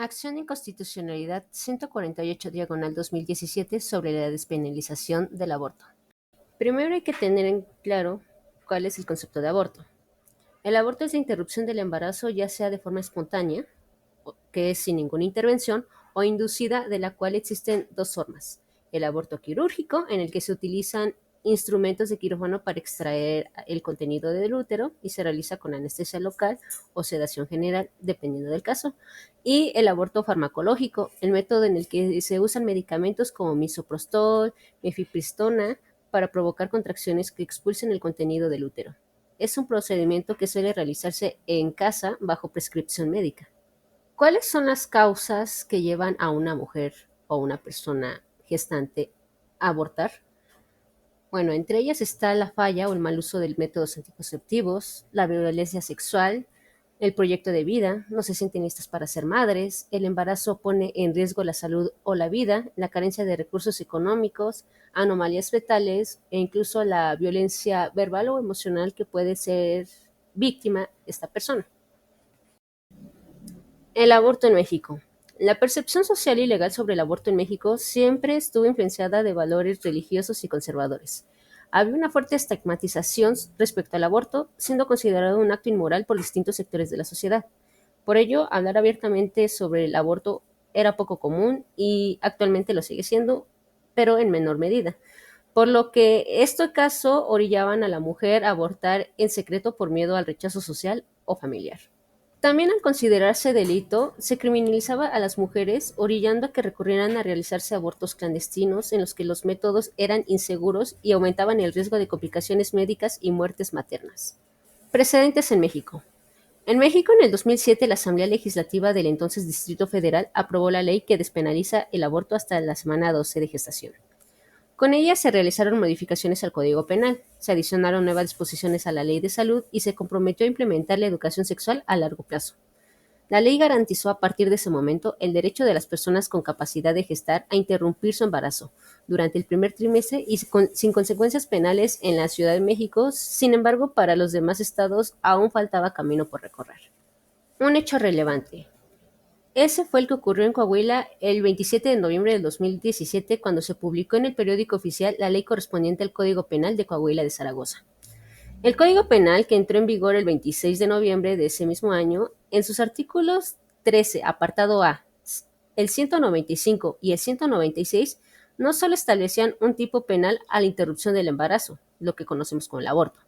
Acción de Inconstitucionalidad 148 diagonal 2017 sobre la despenalización del aborto. Primero hay que tener en claro cuál es el concepto de aborto. El aborto es la interrupción del embarazo ya sea de forma espontánea, que es sin ninguna intervención, o inducida, de la cual existen dos formas. El aborto quirúrgico, en el que se utilizan instrumentos de quirófano para extraer el contenido del útero y se realiza con anestesia local o sedación general, dependiendo del caso. Y el aborto farmacológico, el método en el que se usan medicamentos como misoprostol, mifepristona, para provocar contracciones que expulsen el contenido del útero. Es un procedimiento que suele realizarse en casa bajo prescripción médica. ¿Cuáles son las causas que llevan a una mujer o una persona gestante a abortar? Bueno, entre ellas está la falla o el mal uso de métodos anticonceptivos, la violencia sexual, el proyecto de vida, no se sienten listas para ser madres, el embarazo pone en riesgo la salud o la vida, la carencia de recursos económicos, anomalías fetales e incluso la violencia verbal o emocional que puede ser víctima esta persona. El aborto en México. La percepción social y legal sobre el aborto en México siempre estuvo influenciada de valores religiosos y conservadores. Había una fuerte estigmatización respecto al aborto, siendo considerado un acto inmoral por distintos sectores de la sociedad. Por ello, hablar abiertamente sobre el aborto era poco común y actualmente lo sigue siendo, pero en menor medida. Por lo que este caso orillaban a la mujer a abortar en secreto por miedo al rechazo social o familiar. También al considerarse delito, se criminalizaba a las mujeres, orillando a que recurrieran a realizarse abortos clandestinos en los que los métodos eran inseguros y aumentaban el riesgo de complicaciones médicas y muertes maternas. Precedentes en México. En México, en el 2007, la Asamblea Legislativa del entonces Distrito Federal aprobó la ley que despenaliza el aborto hasta la semana 12 de gestación. Con ella se realizaron modificaciones al Código Penal, se adicionaron nuevas disposiciones a la Ley de Salud y se comprometió a implementar la educación sexual a largo plazo. La ley garantizó a partir de ese momento el derecho de las personas con capacidad de gestar a interrumpir su embarazo durante el primer trimestre y sin consecuencias penales en la Ciudad de México. Sin embargo, para los demás estados aún faltaba camino por recorrer. Un hecho relevante. Ese fue el que ocurrió en Coahuila el 27 de noviembre del 2017, cuando se publicó en el periódico oficial la ley correspondiente al Código Penal de Coahuila de Zaragoza. El Código Penal, que entró en vigor el 26 de noviembre de ese mismo año, en sus artículos 13, apartado A, el 195 y el 196, no solo establecían un tipo penal a la interrupción del embarazo, lo que conocemos como el aborto,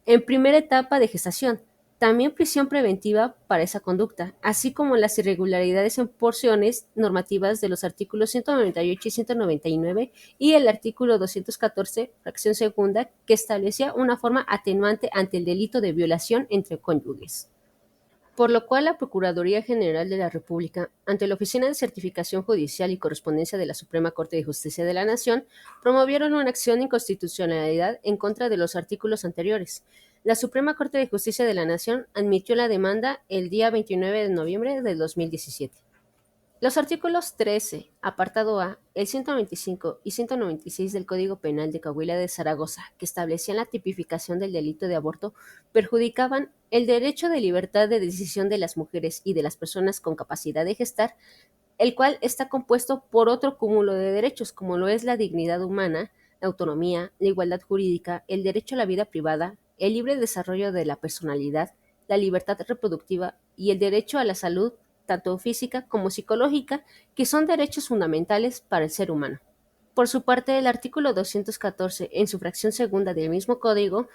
en primera etapa de gestación, también prisión preventiva para esa conducta, así como las irregularidades en porciones normativas de los artículos 198 y 199 y el artículo 214, fracción segunda, que establecía una forma atenuante ante el delito de violación entre cónyuges. Por lo cual la Procuraduría General de la República, ante la Oficina de Certificación Judicial y Correspondencia de la Suprema Corte de Justicia de la Nación, promovieron una acción de inconstitucionalidad en contra de los artículos anteriores. La Suprema Corte de Justicia de la Nación admitió la demanda el día 29 de noviembre del 2017. Los artículos 13, apartado A, el 195 y 196 del Código Penal de Coahuila de Zaragoza, que establecían la tipificación del delito de aborto, perjudicaban el derecho de libertad de decisión de las mujeres y de las personas con capacidad de gestar, el cual está compuesto por otro cúmulo de derechos, como lo es la dignidad humana, la autonomía, la igualdad jurídica, el derecho a la vida privada, el libre desarrollo de la personalidad, la libertad reproductiva y el derecho a la salud, tanto física como psicológica, que son derechos fundamentales para el ser humano. Por su parte, el artículo 214, en su fracción segunda del mismo código,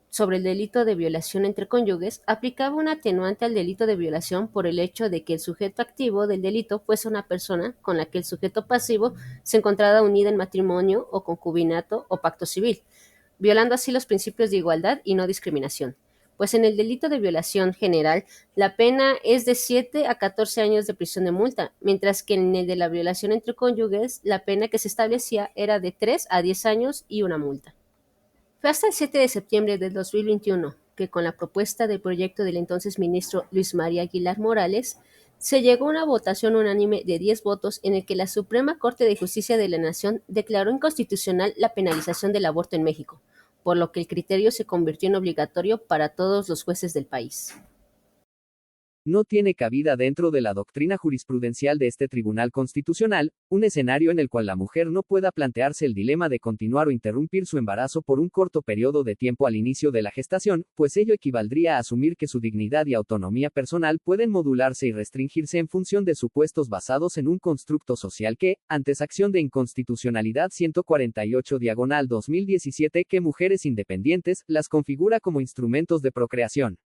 sobre el delito de violación entre cónyuges, aplicaba un atenuante al delito de violación por el hecho de que el sujeto activo del delito fuese una persona con la que el sujeto pasivo se encontrara unida en matrimonio o concubinato o pacto civil, violando así los principios de igualdad y no discriminación. Pues en el delito de violación general, la pena es de 7 a 14 años de prisión de multa, mientras que en el de la violación entre cónyuges, la pena que se establecía era de 3 a 10 años y una multa. Fue hasta el 7 de septiembre del 2021 que, con la propuesta del proyecto del entonces ministro Luis María Aguilar Morales, se llegó a una votación unánime de 10 votos en el que la Suprema Corte de Justicia de la Nación declaró inconstitucional la penalización del aborto en México, por lo que el criterio se convirtió en obligatorio para todos los jueces del país. No tiene cabida dentro de la doctrina jurisprudencial de este Tribunal Constitucional, un escenario en el cual la mujer no pueda plantearse el dilema de continuar o interrumpir su embarazo por un corto periodo de tiempo al inicio de la gestación, pues ello equivaldría a asumir que su dignidad y autonomía personal pueden modularse y restringirse en función de supuestos basados en un constructo social que, ante acción de inconstitucionalidad 148/2017 que mujeres independientes, las configura como instrumentos de procreación.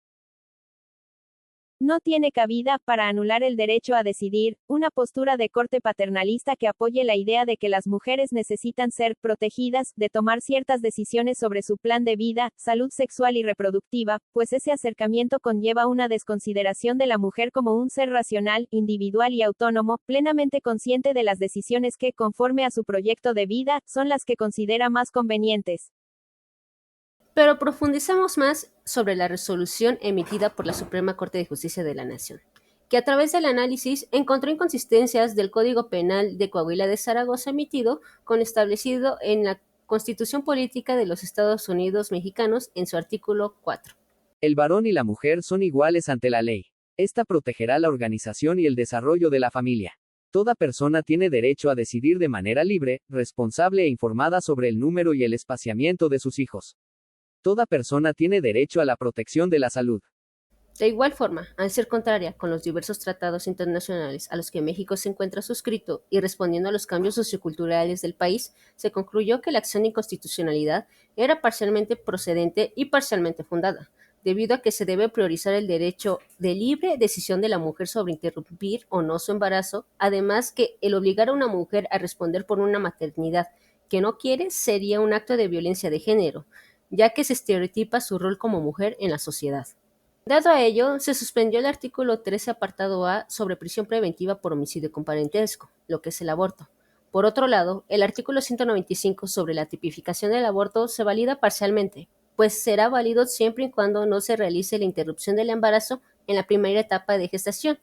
No tiene cabida, para anular el derecho a decidir, una postura de corte paternalista que apoye la idea de que las mujeres necesitan ser protegidas, de tomar ciertas decisiones sobre su plan de vida, salud sexual y reproductiva, pues ese acercamiento conlleva una desconsideración de la mujer como un ser racional, individual y autónomo, plenamente consciente de las decisiones que, conforme a su proyecto de vida, son las que considera más convenientes. Pero profundizamos más sobre la resolución emitida por la Suprema Corte de Justicia de la Nación, que a través del análisis encontró inconsistencias del Código Penal de Coahuila de Zaragoza emitido con lo establecido en la Constitución Política de los Estados Unidos Mexicanos en su artículo 4. El varón y la mujer son iguales ante la ley. Esta protegerá la organización y el desarrollo de la familia. Toda persona tiene derecho a decidir de manera libre, responsable e informada sobre el número y el espaciamiento de sus hijos. Toda persona tiene derecho a la protección de la salud. De igual forma, al ser contraria con los diversos tratados internacionales a los que México se encuentra suscrito y respondiendo a los cambios socioculturales del país, se concluyó que la acción de inconstitucionalidad era parcialmente procedente y parcialmente fundada, debido a que se debe priorizar el derecho de libre decisión de la mujer sobre interrumpir o no su embarazo, además que el obligar a una mujer a responder por una maternidad que no quiere sería un acto de violencia de género, ya que se estereotipa su rol como mujer en la sociedad. Dado a ello, se suspendió el artículo 13 apartado A sobre prisión preventiva por homicidio con parentesco, lo que es el aborto. Por otro lado, el artículo 195 sobre la tipificación del aborto se valida parcialmente, pues será válido siempre y cuando no se realice la interrupción del embarazo en la primera etapa de gestación.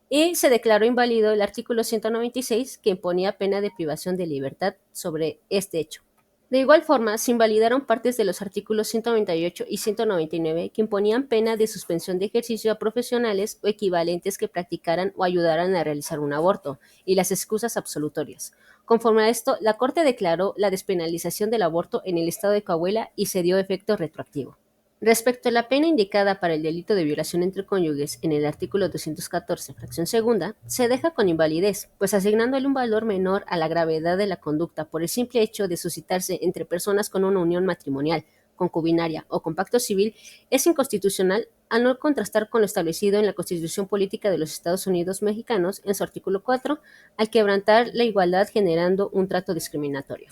Y se declaró inválido el artículo 196 que imponía pena de privación de libertad sobre este hecho. De igual forma, se invalidaron partes de los artículos 198 y 199 que imponían pena de suspensión de ejercicio a profesionales o equivalentes que practicaran o ayudaran a realizar un aborto, y las excusas absolutorias. Conforme a esto, la Corte declaró la despenalización del aborto en el estado de Coahuila y se dio efecto retroactivo. Respecto a la pena indicada para el delito de violación entre cónyuges en el artículo 214, fracción segunda, se deja con invalidez, pues asignándole un valor menor a la gravedad de la conducta por el simple hecho de suscitarse entre personas con una unión matrimonial, concubinaria o con pacto civil es inconstitucional al no contrastar con lo establecido en la Constitución Política de los Estados Unidos Mexicanos en su artículo 4, al quebrantar la igualdad generando un trato discriminatorio.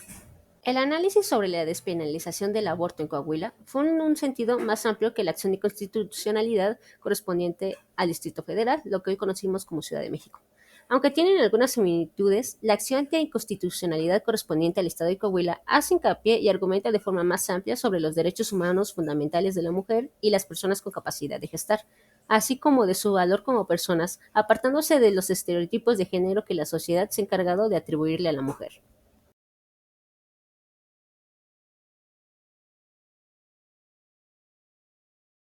El análisis sobre la despenalización del aborto en Coahuila fue en un sentido más amplio que la acción de constitucionalidad correspondiente al Distrito Federal, lo que hoy conocimos como Ciudad de México. Aunque tienen algunas similitudes, la acción de inconstitucionalidad correspondiente al Estado de Coahuila hace hincapié y argumenta de forma más amplia sobre los derechos humanos fundamentales de la mujer y las personas con capacidad de gestar, así como de su valor como personas, apartándose de los estereotipos de género que la sociedad se ha encargado de atribuirle a la mujer.